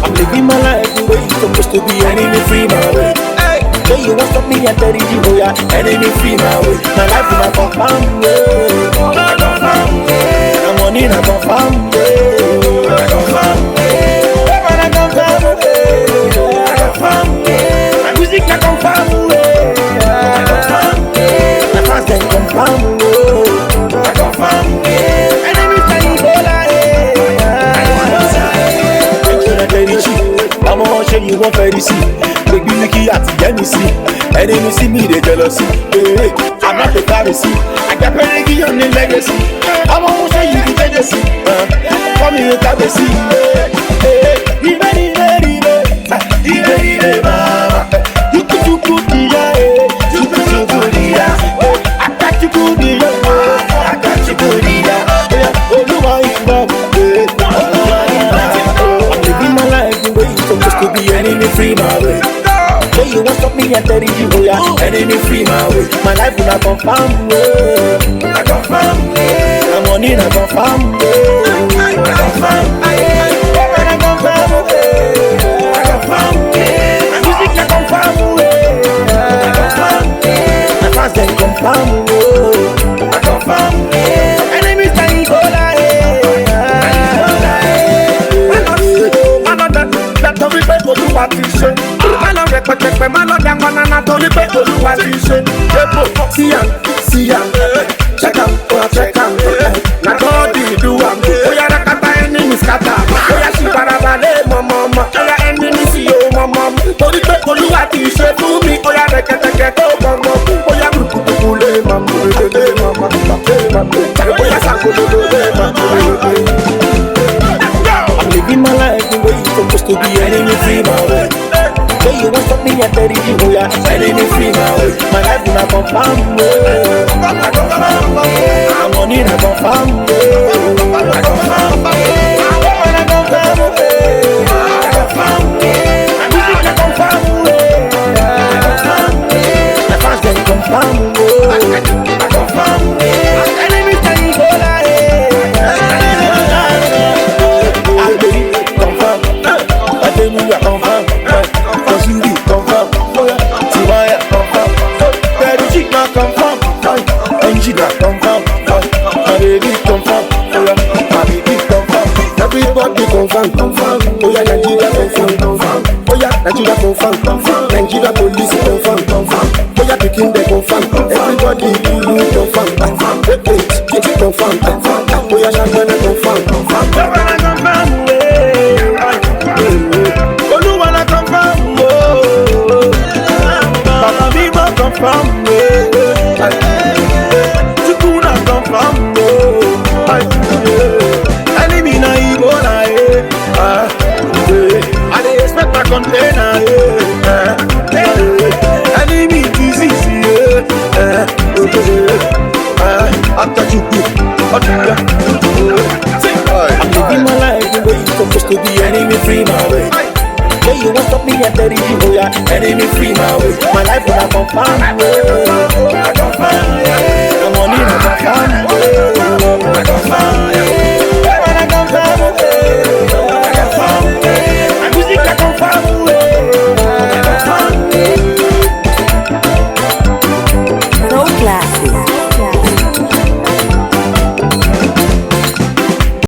I'm living my life the way it's supposed to be, enemy free my way. So you want stop me and tell you, oh yeah, enemy free my way. My life is a confirm, I'm money in a confirm, my music a confirm, my fans can confirm, I confirm, enemy style Ebola, I'm gonna show you one very see. Baby, Nicky at the Genesis. Enemy see me, they jealousy. Hey, I'm not the Pharisee. I got plenty on the legacy. I'm gonna show you the legacy. Come here, Tabesi. Mama. You could do good, yeah. You could do good, yeah. I got you good, yeah. I got you good, yeah. Oh, you are in love. I'm living my life the way it's supposed to be. Enemy free my way. So you want stop me and tell you, oh yeah, enemy free my way. My life will not confirm, I confirm, I'm money, I confirm, I confirm, I confirm, I confirm, my music I confirm, I confirm, my fans then confirm, I confirm, enemies can Ebola, that don't be paid for do what you say. Pẹpẹpẹ má lọ dá banana torí pé Olúwa ti ṣe. Epo see am, check am, na God dey do am. Oya rakata enemy scatter, oya si barabalẹ̀ mọ̀mọ́mọ́, oya enemy si o mọ̀mọ́mọ́. Torí pé Olúwa ti ṣe fún mi, oya rẹ̀kẹ̀tẹ̀kẹ̀ tó gbọ̀ngàn. Oya kùkùkù lé mọ̀mọ́, oya sàkóso lé mọ̀mọ́. I'm living my life the way it's supposed to be, enemy free my way. So you want stop me and tell you, oh yeah, enemy free my way. My life will not confirm, I confirm, I'm money, I confirm, I confirm, I confirm, I confirm, my music I confirm, I confirm, my fans then confirm, I confirm, enemy can Ebola, I believe you confirm. Everybody confirm. Oh yeah, Nigeria confirm. Oh yeah, Nigeria confirm. Nigeria police confirm. Oh yeah, Peking they confirm. Everybody confirm. Hey, confirm. Oh yeah, Shanghai confirm. Oluwana confirm. Papa Bima confirm. Chukuna confirm. Enemy na Ebola, I dey expect my container, enemy disease, after Chuku, I'm living my life the way it's supposed to be, enemy free my way. So you want stop me and tell you, oh yeah, enemy free my way. My life will not confirm, I confirm, I'm money, I confirm.